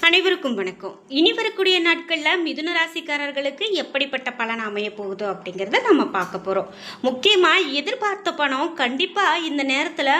அனைவருக்கும் வணக்கம். இனி வரக்கூடிய நாட்களில் மிதுன ராசிக்காரர்களுக்கு எப்படிப்பட்ட பலன் அமைய போகுதோ அப்படிங்கிறத நம்ம பார்க்க போகிறோம். முக்கியமாக எதிர்பார்த்த பணம் கண்டிப்பாக இந்த நேரத்தில்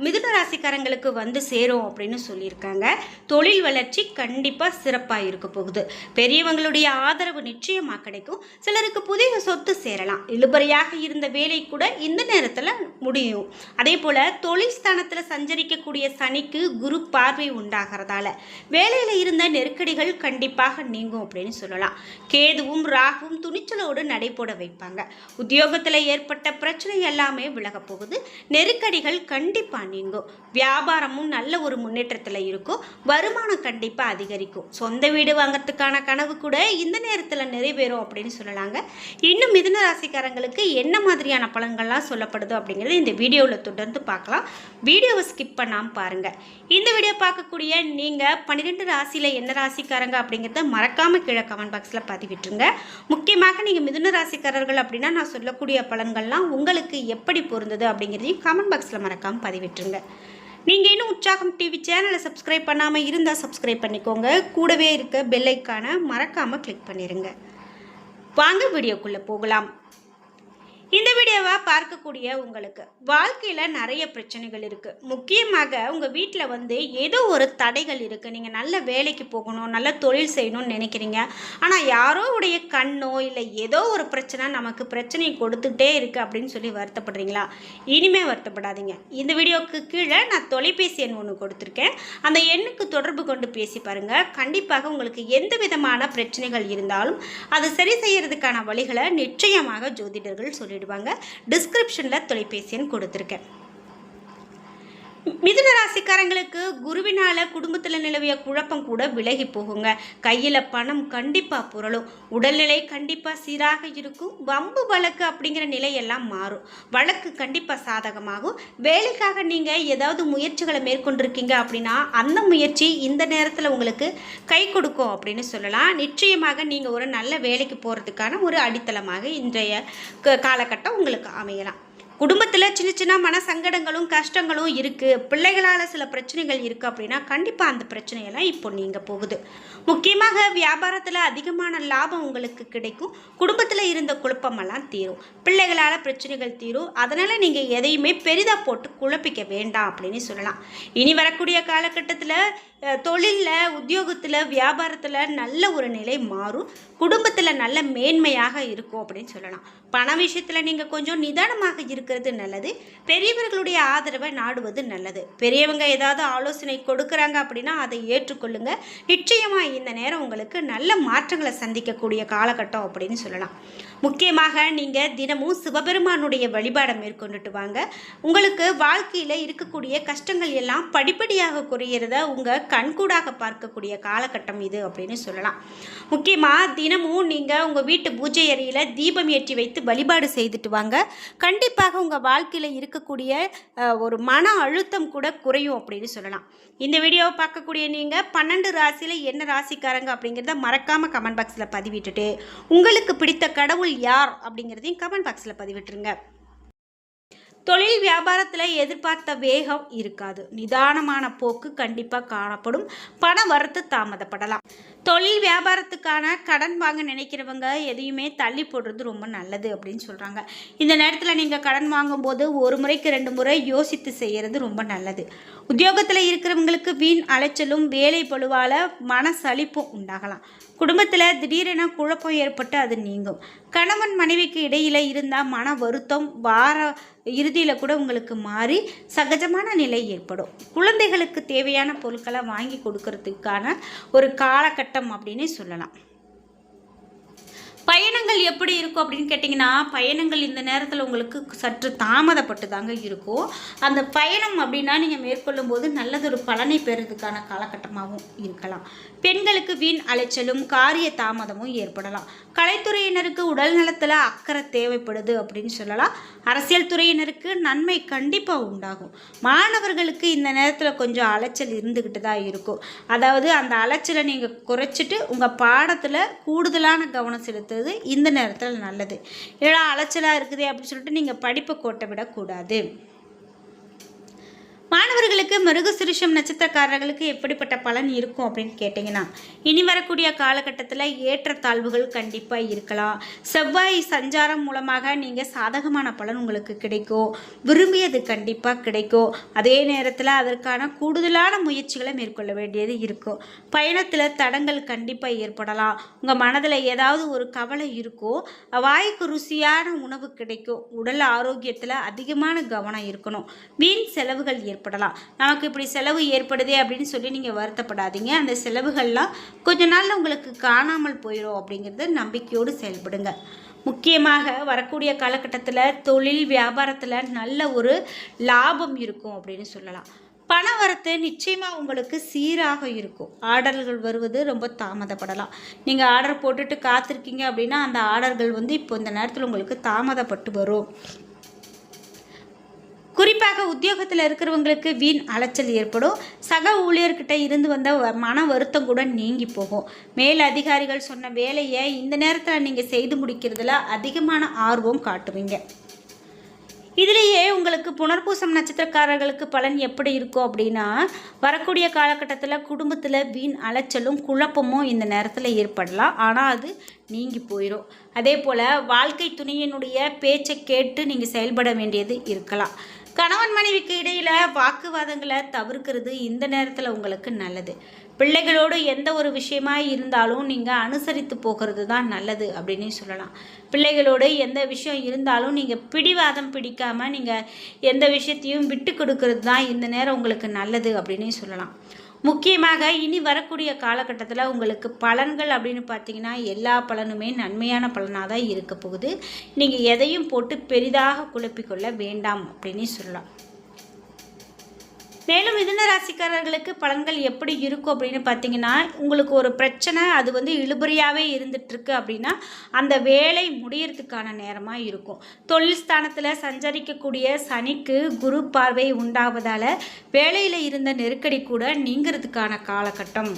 மிதுன ராசிக்காரங்களுக்கு வந்து சேரும் அப்படின்னு சொல்லியிருக்காங்க. தொழில் வளர்ச்சி கண்டிப்பாக சிறப்பாக இருக்க போகுது. பெரியவங்களுடைய ஆதரவு நிச்சயமாக கிடைக்கும். சிலருக்கு புதிய சொத்து சேரலாம். இழுபறியாக இருந்த வேலை கூட இந்த நேரத்தில் முடியும். அதே போல் தொழில் ஸ்தானத்தில் சஞ்சரிக்கக்கூடிய சனிக்கு குரு பார்வை உண்டாகிறதால வேலையில் இருந்த நெருக்கடிகள் கண்டிப்பாக நீங்கும் அப்படின்னு சொல்லலாம். கேதுவும் ராகுவும் துணிச்சலோடு நடைபோட வைப்பாங்க. உத்தியோகத்தில் ஏற்பட்ட பிரச்சனை எல்லாமே விலக போகுது. நெருக்கடிகள் கண்டிப்பாக நீங்கும். வியாபாரமும் நல்ல ஒரு முன்னேற்றத்தில் இருக்கும். வருமானம் கண்டிப்பாக அதிகரிக்கும். சொந்த வீடு வாங்கிறதுக்கான கனவு கூட இந்த நேரத்தில் நிறைவேறும் அப்படின்னு சொல்லலாங்க. இன்னும் மிதுன ராசிக்காரங்களுக்கு என்ன மாதிரியான பலன்கள்லாம் சொல்லப்படுது அப்படிங்கிறது இந்த வீடியோவில் தொடர்ந்து பார்க்கலாம். வீடியோவை ஸ்கிப் பண்ணாமல் பாருங்கள். இந்த வீடியோ பார்க்கக்கூடிய நீங்கள் 12 ராசியில் என்ன ராசிக்காரங்க அப்படிங்கிறத மறக்காமல் கீழே கமெண்ட் பாக்ஸில் பதிவிட்டுருங்க. முக்கியமாக நீங்கள் மிதுன ராசிக்காரர்கள் அப்படின்னா நான் சொல்லக்கூடிய பலன்கள்லாம் உங்களுக்கு எப்படி பொருந்தது அப்படிங்கிறதையும் கமெண்ட் பாக்ஸில் மறக்காமல் பதிவிட்டுருங்க. நீங்கள் இன்னும் உற்சாகம் டிவி சேனலை சப்ஸ்கிரைப் பண்ணாமல் இருந்தால் சப்ஸ்கிரைப் பண்ணிக்கோங்க. கூடவே இருக்க பெல் ஐக்கானை மறக்காமல் கிளிக் பண்ணிடுங்க. வாங்க வீடியோக்குள்ளே போகலாம். இந்த வீடியோவை பார்க்கக்கூடிய உங்களுக்கு வாழ்க்கையில் நிறைய பிரச்சனைகள் இருக்குது. முக்கியமாக உங்கள் வீட்டில் வந்து ஏதோ ஒரு தடைகள் இருக்குது. நீங்கள் நல்ல வேலைக்கு போகணும், நல்ல தொழில் செய்யணும்னு நினைக்கிறீங்க. ஆனால் யாரோ உடைய கண்ணோ இல்லை ஏதோ ஒரு பிரச்சனை நமக்கு பிரச்சனையை கொடுத்துட்டே இருக்குது அப்படின்னு சொல்லி வருத்தப்படுறீங்களா? இனிமேல் வருத்தப்படாதீங்க. இந்த வீடியோவுக்கு கீழே நான் தொலைபேசி எண் ஒன்று கொடுத்துருக்கேன். அந்த எண்ணுக்கு தொடர்பு கொண்டு பேசி பாருங்கள். கண்டிப்பாக உங்களுக்கு எந்த விதமான பிரச்சனைகள் இருந்தாலும் அது சரி செய்யறதுக்கான வழிகளை நிச்சயமாக ஜோதிடர்கள் சொல்லிடுவாங்க. டிஸ்கிரிப்ஷனில் தொலைபேசி எண் கொடுத்துருக்கேன். மிதுன ராசிக்காரங்களுக்கு குருவினால் குடும்பத்தில் நிலவிய குழப்பம் கூட விலகி போகுங்க. கையில் பணம் கண்டிப்பாக புரளும். உடல்நிலை கண்டிப்பாக சீராக இருக்கும். வம்பு வழக்கு அப்படிங்கிற நிலையெல்லாம் மாறும். வழக்கு கண்டிப்பாக சாதகமாகும். வேலைக்காக நீங்கள் ஏதாவது முயற்சிகளை மேற்கொண்டிருக்கீங்க அப்படின்னா அந்த முயற்சி இந்த நேரத்தில் உங்களுக்கு கை கொடுக்கும் அப்படின்னு சொல்லலாம். நிச்சயமாக நீங்கள் ஒரு நல்ல வேலைக்கு போகிறதுக்கான ஒரு அடித்தளமாக இன்றைய காலகட்டம் உங்களுக்கு அமையலாம். குடும்பத்தில் சின்ன சின்ன மன சங்கடங்களும் கஷ்டங்களும் இருக்குது. பிள்ளைகளால் சில பிரச்சனைகள் இருக்குது அப்படின்னா கண்டிப்பாக அந்த பிரச்சனையெல்லாம் இப்போ நீங்கள் போகுது. முக்கியமாக வியாபாரத்தில் அதிகமான லாபம் உங்களுக்கு கிடைக்கும். குடும்பத்தில் இருந்த குழப்பமெல்லாம் தீரும். பிள்ளைகளால் பிரச்சனைகள் தீரும். அதனால் நீங்கள் எதையுமே பெரிதாக போட்டு குழப்பிக்க வேண்டாம் அப்படின்னு சொல்லலாம். இனி வரக்கூடிய காலகட்டத்தில் தொழிலில், உத்தியோகத்தில், வியாபாரத்தில் நல்ல ஒரு நிலை மாறும். குடும்பத்தில் நல்ல மேன்மையாக இருக்கும் அப்படின்னு சொல்லலாம். பண விஷயத்தில் நீங்கள் கொஞ்சம் நிதானமாக இருக்கிறது நல்லது. பெரியவர்களுடைய ஆதரவை நாடுவது நல்லது. பெரியவங்க ஏதாவது ஆலோசனை கொடுக்குறாங்க அப்படின்னா அதை ஏற்றுக்கொள்ளுங்க. நிச்சயமாக இந்த நேரம் உங்களுக்கு நல்ல மாற்றங்களை சந்திக்கக்கூடிய காலகட்டம் அப்படின்னு சொல்லலாம். முக்கியமாக நீங்கள் தினமும் சிவபெருமானுடைய வழிபாடை மேற்கொண்டுட்டு வாங்க. உங்களுக்கு வாழ்க்கையில் இருக்கக்கூடிய கஷ்டங்கள் எல்லாம் படிப்படியாக குறையிறத உங்கள் கண்கூடாக பார்க்கக்கூடிய காலகட்டம் இது அப்படின்னு சொல்லலாம். முக்கியமாக தினமும் நீங்கள் உங்கள் வீட்டு பூஜை அறையில் தீபம் ஏற்றி வைத்து வழிபாடு செய்துட்டு வாங்க. கண்டிப்பாக உங்கள் வாழ்க்கையில் இருக்கக்கூடிய ஒரு மன அழுத்தம் கூட குறையும் அப்படின்னு சொல்லலாம். இந்த வீடியோவை பார்க்கக்கூடிய நீங்கள் 12 ராசியில் என்ன ராசிக்காரங்க அப்படிங்கிறத மறக்காமல் கமெண்ட் பாக்ஸில் பதிவிட்டுட்டு உங்களுக்கு பிடித்த கடவுள் யார் அப்படிங்கிறதையும் கமெண்ட் பாக்ஸில் பதிவிட்டுருங்க. தொழில் வியாபாரத்தில் எதிர்பார்த்த வேகம் இருக்காது. நிதானமான போக்கு கண்டிப்பாக காணப்படும். பண வரத்து தாமதப்படலாம். தொழில் வியாபாரத்துக்கான கடன் வாங்க நினைக்கிறவங்க எதையுமே தள்ளி போடுறது ரொம்ப நல்லது அப்படின்னு சொல்கிறாங்க. இந்த நேரத்தில் நீங்கள் கடன் வாங்கும்போது ஒரு முறைக்கு 2 முறை யோசித்து செய்கிறது ரொம்ப நல்லது. உத்தியோகத்தில் இருக்கிறவங்களுக்கு வீண் அலைச்சலும் வேலை பளுவால் மன சலிப்பும் உண்டாகலாம். குடும்பத்தில் திடீரென குழப்பம் ஏற்பட்டு அது நீங்கும். கணவன் மனைவிக்கு இடையில் இருந்தால் மன வருத்தம் வார இறுதியில் கூட உங்களுக்கு மாறி சகஜமான நிலை ஏற்படும். குழந்தைகளுக்கு தேவையான பொருட்களை வாங்கி கொடுக்கறதுக்கான ஒரு காலகட்டம் அப்படின்னு சொல்லலாம். பயணங்கள் எப்படி இருக்கும் அப்படின்னு கேட்டிங்கன்னா பயணங்கள் இந்த நேரத்தில் உங்களுக்கு சற்று தாமதப்பட்டு தாங்க இருக்கும். அந்த பயணம் அப்படின்னா நீங்கள் மேற்கொள்ளும் போது நல்லதொரு பலனை பெறுறதுக்கான காலகட்டமாகவும் இருக்கலாம். பெண்களுக்கு வீண் அலைச்சலும் காரிய தாமதமும் ஏற்படலாம். கலைத்துறையினருக்கு உடல் நலத்தில் அக்கறை தேவைப்படுது அப்படின்னு சொல்லலாம். அரசியல் துறையினருக்கு நன்மை கண்டிப்பாக உண்டாகும். மாணவர்களுக்கு இந்த நேரத்தில் கொஞ்சம் அலைச்சல் இருந்துக்கிட்டு தான் இருக்கும். அதாவது அந்த அலைச்சலை நீங்கள் குறைச்சிட்டு உங்கள் பாடத்தில் கூடுதலான கவனம் செலுத்துறது இந்த நேரத்தில் நல்லது. ஏன்னா அலைச்சலாக இருக்குது அப்படின்னு சொல்லிட்டு நீங்கள் படிப்பை கோட்டை விடக்கூடாது. மாணவர்களுக்கு மிருகசிருஷம் நட்சத்திரக்காரர்களுக்கு எப்படிப்பட்ட பலன் இருக்கும் அப்படின்னு கேட்டிங்கன்னா, இனி வரக்கூடிய காலகட்டத்தில் ஏற்றத்தாழ்வுகள் கண்டிப்பாக இருக்கலாம். செவ்வாய் சஞ்சாரம் மூலமாக நீங்கள் சாதகமான பலன் உங்களுக்கு கிடைக்கும். விரும்பியது கண்டிப்பாக கிடைக்கும். அதே நேரத்தில் அதற்கான கூடுதலான முயற்சிகளை மேற்கொள்ள வேண்டியது இருக்கும். பயணத்தில் தடங்கள் கண்டிப்பாக ஏற்படலாம். உங்கள் மனதில் ஏதாவது ஒரு கவலை இருக்கும். வாய்க்கு ருசியான உணவு கிடைக்கும். உடல் ஆரோக்கியத்தில் அதிகமான கவனம் இருக்கணும். வீண் செலவுகள் ஏற்படலாம். நமக்கு இப்படி செலவு ஏற்படுதே அப்படின்னு சொல்லி நீங்கள் வருத்தப்படாதீங்க. அந்த செலவுகள்லாம் கொஞ்ச நாளில் உங்களுக்கு காணாமல் போயிடும் அப்படிங்கிறது நம்பிக்கையோடு செயல்படுங்க. முக்கியமாக வரக்கூடிய காலகட்டத்தில் தொழில் வியாபாரத்தில் நல்ல ஒரு லாபம் இருக்கும் அப்படின்னு சொல்லலாம். பண வரத்து நிச்சயமாக உங்களுக்கு சீராக இருக்கும். ஆர்டர்கள் வருவது ரொம்ப தாமதப்படலாம். நீங்கள் ஆர்டர் போட்டுட்டு காத்திருக்கீங்க அப்படின்னா அந்த ஆர்டர்கள் இப்போ இந்த நேரத்தில் உங்களுக்கு தாமதப்பட்டு வரும். குறிப்பாக உத்தியோகத்தில் இருக்கிறவங்களுக்கு வீண் அலைச்சல் ஏற்படும். சக ஊழியர்கிட்ட இருந்து வந்த மன வருத்தம் கூட நீங்கி போகும். மேல் அதிகாரிகள் சொன்ன வேலையை இந்த நேரத்தில் நீங்கள் செய்து முடிக்கிறதுல அதிகமான ஆர்வம் காட்டுவீங்க. இதிலேயே உங்களுக்கு புனர்பூசம் நட்சத்திரக்காரர்களுக்கு பலன் எப்படி இருக்கும் அப்படின்னா, வரக்கூடிய காலகட்டத்தில் குடும்பத்தில் வீண் அலைச்சலும் குழப்பமும் இந்த நேரத்தில் ஏற்படலாம். ஆனால் அது நீங்கி போயிடும். அதே போல் வாழ்க்கை துணையினுடைய பேச்சை கேட்டு நீங்கள் செயல்பட வேண்டியது இருக்கலாம். கணவன் மனைவிக்கு இடையில் வாக்குவாதங்களை தவிர்க்கிறது இந்த நேரத்தில் உங்களுக்கு நல்லது. பிள்ளைகளோடு எந்த ஒரு விஷயமா இருந்தாலும் நீங்கள் அனுசரித்து போகிறது தான் நல்லது அப்படின்னு சொல்லலாம். பிள்ளைகளோடு எந்த விஷயம் இருந்தாலும் நீங்கள் பிடிவாதம் பிடிக்காமல் நீங்கள் எந்த விஷயத்தையும் விட்டு கொடுக்கறது தான் இந்த நேரம் உங்களுக்கு நல்லது அப்படின்னு சொல்லலாம். முக்கியமாக இனி வரக்கூடிய காலகட்டத்தில் உங்களுக்கு பலன்கள் அப்படின்னு பார்த்தீங்கன்னா எல்லா பலனுமே நன்மையான பலனாக தான் இருக்க போகுது. நீங்கள் எதையும் போட்டு பெரிதாக குழப்பிக்கொள்ள வேண்டாம் அப்படின்னு சொல்லலாம். மேலும் மிதுன ராசிக்காரர்களுக்கு பலன்கள் எப்படி இருக்கும் அப்படின்னு பார்த்தீங்கன்னா, உங்களுக்கு ஒரு பிரச்சனை அது இழுபறியாகவே இருந்துகிட்ருக்கு அப்படின்னா அந்த வேலை முடியறதுக்கான நேரமாக இருக்கும். தொழில் ஸ்தானத்தில் சஞ்சரிக்கக்கூடிய சனிக்கு குரு பார்வை உண்டாவதால் வேலையில் இருந்த நெருக்கடி கூட நீங்கிறதுக்கான காலகட்டம்.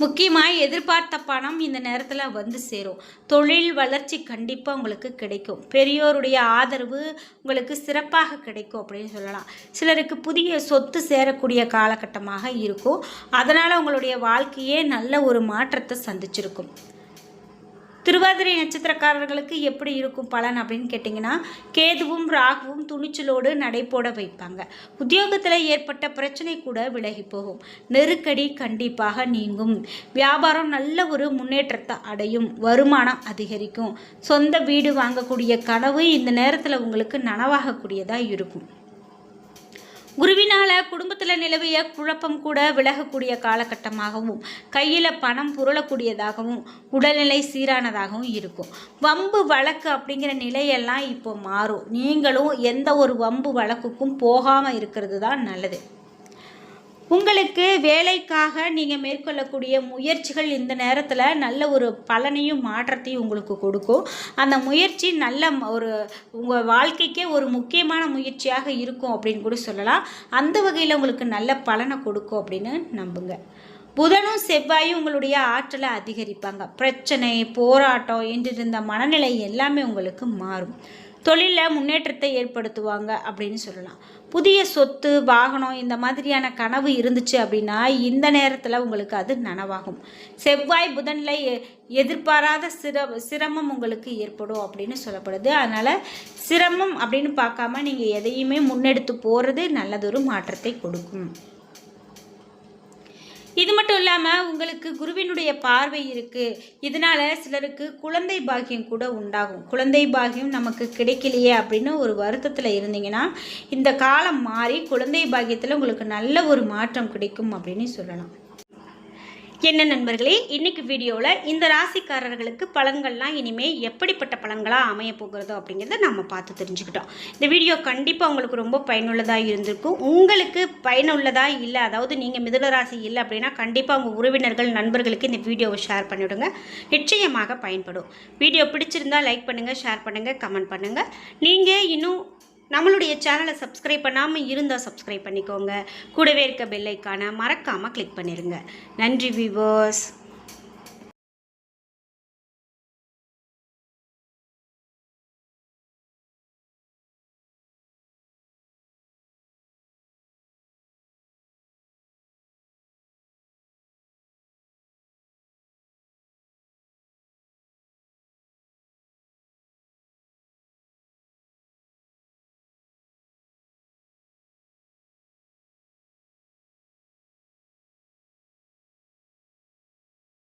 முக்கியமாக எதிர்பார்த்த பணம் இந்த நேரத்தில் சேரும். தொழில் வளர்ச்சி கண்டிப்பாக உங்களுக்கு கிடைக்கும். பெரியோருடைய ஆதரவு உங்களுக்கு சிறப்பாக கிடைக்கும் அப்படின்னு சொல்லலாம். சிலருக்கு புதிய சொத்து சேரக்கூடிய காலகட்டமாக இருக்கும். அதனால் உங்களுடைய வாழ்க்கையே நல்ல ஒரு மாற்றத்தை சந்திச்சிருக்கும். திருவாதிரை நட்சத்திரக்காரர்களுக்கு எப்படி இருக்கும் பலன் அப்படின்னு கேட்டிங்கன்னா, கேதுவும் ராகுவும் துணிச்சலோடு நடைபோட வைப்பாங்க. உத்தியோகத்தில் ஏற்பட்ட பிரச்சனை கூட விலகி போகும். நெருக்கடி கண்டிப்பாக நீங்கும். வியாபாரம் நல்ல ஒரு முன்னேற்றத்தை அடையும். வருமானம் அதிகரிக்கும். சொந்த வீடு வாங்கக்கூடிய கனவு இந்த நேரத்தில் உங்களுக்கு நனவாகக்கூடியதாக இருக்கும். குருவினால் குடும்பத்தில் நிலவிய குழப்பம் கூட விலகக்கூடிய காலகட்டமாகவும் கையில் பணம் புரளக்கூடியதாகவும் உடல்நிலை சீரானதாகவும் இருக்கும். வம்பு வழக்கு அப்படிங்கிற நிலையெல்லாம் இப்போ மாறும். நீங்களும் எந்த ஒரு வம்பு வழக்குக்கும் போகாமல் இருக்கிறது தான் நல்லது. உங்களுக்கு வேலைக்காக நீங்கள் மேற்கொள்ளக்கூடிய முயற்சிகள் இந்த நேரத்தில் நல்ல ஒரு பலனையும் மாற்றத்தையும் உங்களுக்கு கொடுக்கும். அந்த முயற்சி நல்ல ஒரு உங்கள் வாழ்க்கைக்கே ஒரு முக்கியமான முயற்சியாக இருக்கும் அப்படின்னு கூட சொல்லலாம். அந்த வகையில் உங்களுக்கு நல்ல பலனை கொடுக்கும் அப்படின்னு நம்புங்க. புதனும் செவ்வாயும் உங்களுடைய ஆற்றலை அதிகரிப்பாங்க. பிரச்சனை போராட்டம் என்றிருந்த மனநிலை எல்லாமே உங்களுக்கு மாறும். தொழிலில் முன்னேற்றத்தை ஏற்படுத்துவாங்க அப்படின்னு சொல்லலாம். புதிய சொத்து வாகனம் இந்த மாதிரியான கனவு இருந்துச்சு அப்படின்னா இந்த நேரத்தில் உங்களுக்கு அது நனவாகும். செவ்வாய் புதனில் எதிர்பாராத சிரமம் உங்களுக்கு ஏற்படும் அப்படின்னு சொல்லப்படுது. அதனால் சிரமம் அப்படின்னு பார்க்காம நீங்கள் எதையுமே முன்னெடுத்து போகிறது நல்லதொரு மாற்றத்தை கொடுக்கும். இது மட்டும் இல்லாமல் உங்களுக்கு குருவினுடைய பார்வை இருக்குது. இதனால் சிலருக்கு குழந்தை பாக்கியம் கூட உண்டாகும். குழந்தை பாக்கியம் நமக்கு கிடைக்கலையே அப்படின்னு ஒரு வருத்தத்தில் இருந்தீங்கன்னா இந்த காலம் மாறி குழந்தை பாக்கியத்தில் உங்களுக்கு நல்ல ஒரு மாற்றம் கிடைக்கும் அப்படின்னு சொல்லலாம். என்ன நண்பர்களே, இன்றைக்கி வீடியோவில் இந்த ராசிக்காரர்களுக்கு பலன்கள்லாம் இனிமேல் எப்படிப்பட்ட பலன்களாக அமைய போகிறதோ அப்படிங்கிறத நம்ம பார்த்து தெரிஞ்சுக்கிட்டோம். இந்த வீடியோ கண்டிப்பாக உங்களுக்கு ரொம்ப பயனுள்ளதாக இருந்திருக்கும். உங்களுக்கு பயனுள்ளதாக இல்லை, அதாவது நீங்கள் மிதுன ராசி இல்லை அப்படின்னா கண்டிப்பாக உங்கள் உறவினர்கள் நண்பர்களுக்கு இந்த வீடியோவை ஷேர் பண்ணிவிடுங்க. நிச்சயமாக பயன்படும். வீடியோ பிடிச்சிருந்தால் லைக் பண்ணுங்கள், ஷேர் பண்ணுங்கள், கமெண்ட் பண்ணுங்கள். நீங்கள் இன்னும் நம்மளுடைய சேனலை சப்ஸ்கிரைப் பண்ணாமல் இருந்தால் சப்ஸ்கிரைப் பண்ணிக்கோங்க. கூடவே இருக்க பெல் ஐக்கானை மறக்காமல் கிளிக் பண்ணிடுங்க. நன்றி வியூவர்ஸ்.